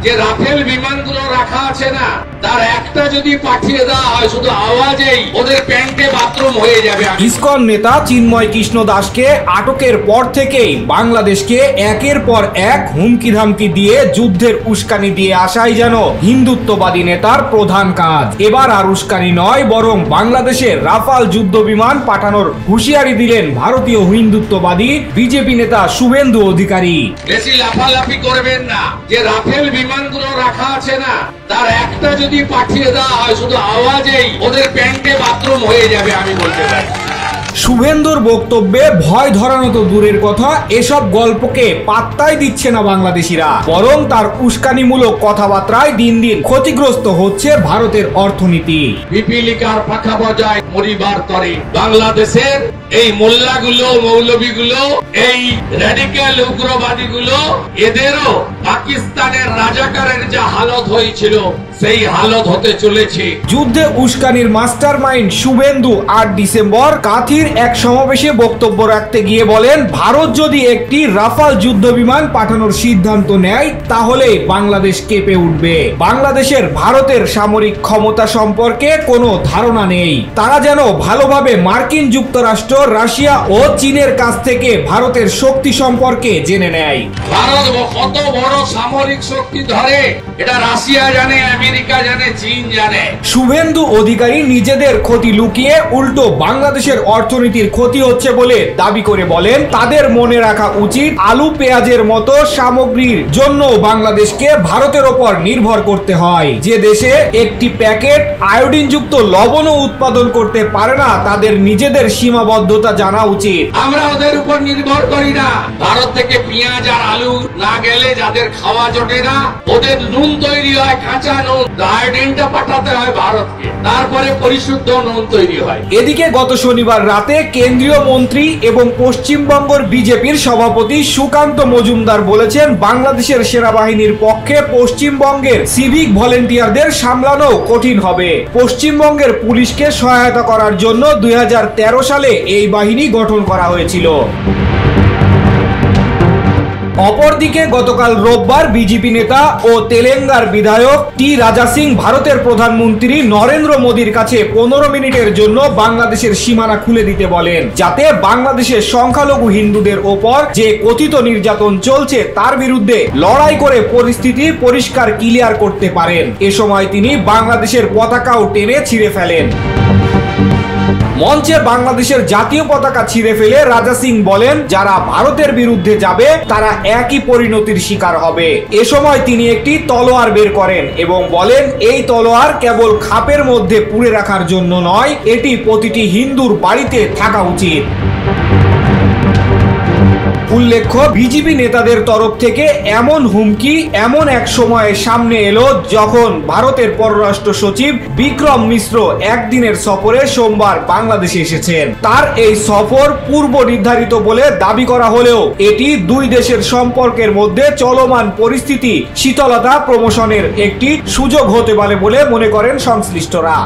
যে রাফেল বিমানগুলো রাখা আছে না, তার একটা যদি পাঠিয়ে দেওয়া হয় শুধু আওয়াজেই ওদের প্যান্টে বাথরুম হয়ে যাবে। ইসকন নেতা চিন্ময় কৃষ্ণ দাসকে আটকের পর থেকেই বাংলাদেশকে একের পর এক হুমকি ধামকি দিয়ে যুদ্ধের উস্কানি দিয়ে আসাই যেন হিন্দুত্ববাদী নেতার প্রধান কাজ। এবার আর উস্কানি নয়, বরং বাংলাদেশের রাফাল যুদ্ধ বিমান পাঠানোর হুঁশিয়ারি দিলেন ভারতীয় হিন্দুত্ববাদী বিজেপি নেতা শুভেন্দু অধিকারী। বেশি লাফালাফি করবেন না। যে রাফেল বিমানগুলো রাখা আছে না, তার একটা যদি পাঠিয়ে দেওয়া হয় শুধু আওয়াজেই ওদের প্যান্টে বাথরুম হয়ে যাবে, আমি বলতে পারি। শুভেন্দুর বক্তব্যে ভয় ধরানো তো দূরের কথা, এসব গল্পকে পাত্তাই দিচ্ছে না বাংলাদেশিরা, বরং তার উস্কানিমূলক কথাবার্তায় দিন দিন ক্ষতিগ্রস্ত হচ্ছে ভারতের অর্থনীতি। পিপিলিকার পাখা বজায় পরিবার করে বাংলাদেশের এই মোল্লাগুলো, মৌলবীগুলো, এই র্যাডিক্যাল উগ্রবাদীগুলো, এদেরও পাকিস্তানের রাজাকারের যা হালত হয়েছিল সেই হালত হতে চলেছে। যুদ্ধে উস্কানির মাস্টারমাইন্ড শুভেন্দু 8 ডিসেম্বর কাথির এক সমাবেশে বক্তব্য রাখতে গিয়ে বলেন, ভারত যদি একটি রাফাল যুদ্ধ বিমান পাঠানোর সিদ্ধান্ত নেয় তাহলে বাংলাদেশ কেঁপে উঠবে। বাংলাদেশের ভারতের সামরিক ক্ষমতা সম্পর্কে কোনো ধারণা নেই। তারা যেন ভালোভাবে মার্কিন যুক্তরাষ্ট্র, রাশিয়া ও চীনের কাছ থেকে ভারতের শক্তি সম্পর্কে জেনে নেয়। ভারত কত বড় সামরিক শক্তি ধরে এটা রাশিয়া জানে, আমেরিকা জানে, চীন জানে। শুভেন্দু অধিকারী নিজেদের ক্ষতি লুকিয়ে উল্টো বাংলাদেশের অর্থনীতির ক্ষতি হচ্ছে বলে দাবি করে বলেন, তাদের মনে রাখা উচিত আলু পেঁয়াজের মতো সামগ্রীর জন্য বাংলাদেশকে ভারতের ওপর নির্ভর করতে হয়। যে দেশে একটি প্যাকেট আয়োডিনযুক্ত লবণও উৎপাদন করতে পারে না, তাদের নিজেদের সীমাবদ্ধতা জানা উচিত। আমরা ওদের উপর নির্ভর করি না। ভারত থেকে পেঁয়াজ আর আলু না গেলে যাদের খাওয়া জোটে না, ওদের নুন তৈরি হয় কাঁচা নুন, আয়োডিনটা পাঠাতে হয় ভারতকে, তারপরে পরিশুদ্ধ নুন তৈরি হয়। এদিকে গত শনিবার রাতে কেন্দ্রীয় মন্ত্রী এবং পশ্চিমবঙ্গের বিজেপির সভাপতি সুকান্ত মজুমদার বলেছেন, বাংলাদেশের সেনাবাহিনীর পক্ষে পশ্চিমবঙ্গের সিভিক ভলেন্টিয়ারদের সামলানো কঠিন হবে। পশ্চিমবঙ্গের পুলিশকে সহায়তা করার জন্য 2013 সালে এই বাহিনী গঠন করা হয়েছিল। অপরদিকে গতকাল রোববার বিজেপি নেতা ও তেলেঙ্গার বিধায়ক টি রাজা সিং ভারতের প্রধানমন্ত্রী নরেন্দ্র মোদীর কাছে 15 মিনিটের জন্য বাংলাদেশের সীমানা খুলে দিতে বলেন, যাতে বাংলাদেশের সংখ্যালঘু হিন্দুদের ওপর যে কথিত নির্যাতন চলছে তার বিরুদ্ধে লড়াই করে পরিস্থিতি পরিষ্কার ক্লিয়ার করতে পারেন। এ সময় তিনি বাংলাদেশের পতাকাও টেনে ছিঁড়ে ফেলেন। মঞ্চে বাংলাদেশের জাতীয় পতাকা ছিঁড়ে ফেলে রাজা সিং বলেন, যারা ভারতের বিরুদ্ধে যাবে তারা একই পরিণতির শিকার হবে। এ সময় তিনি একটি তলোয়ার বের করেন এবং বলেন, এই তলোয়ার কেবল খাপের মধ্যে পুড়ে রাখার জন্য নয়, এটি প্রতিটি হিন্দুর বাড়িতে থাকা উচিত। উল্লেখ্য, বিজেপি নেতাদের তরফ থেকে এমন হুমকি এমন এক সময়ে সামনে এলো যখন ভারতের পররাষ্ট্র সচিব বিক্রম মিশ্র একদিনের সফরে সোমবার বাংলাদেশে এসেছেন। তার এই সফর পূর্ব নির্ধারিত বলে দাবি করা হলেও এটি দুই দেশের সম্পর্কের মধ্যে চলমান পরিস্থিতি শীতলতা প্রমোশনের একটি সুযোগ হতে পারে বলে মনে করেন সংশ্লিষ্টরা।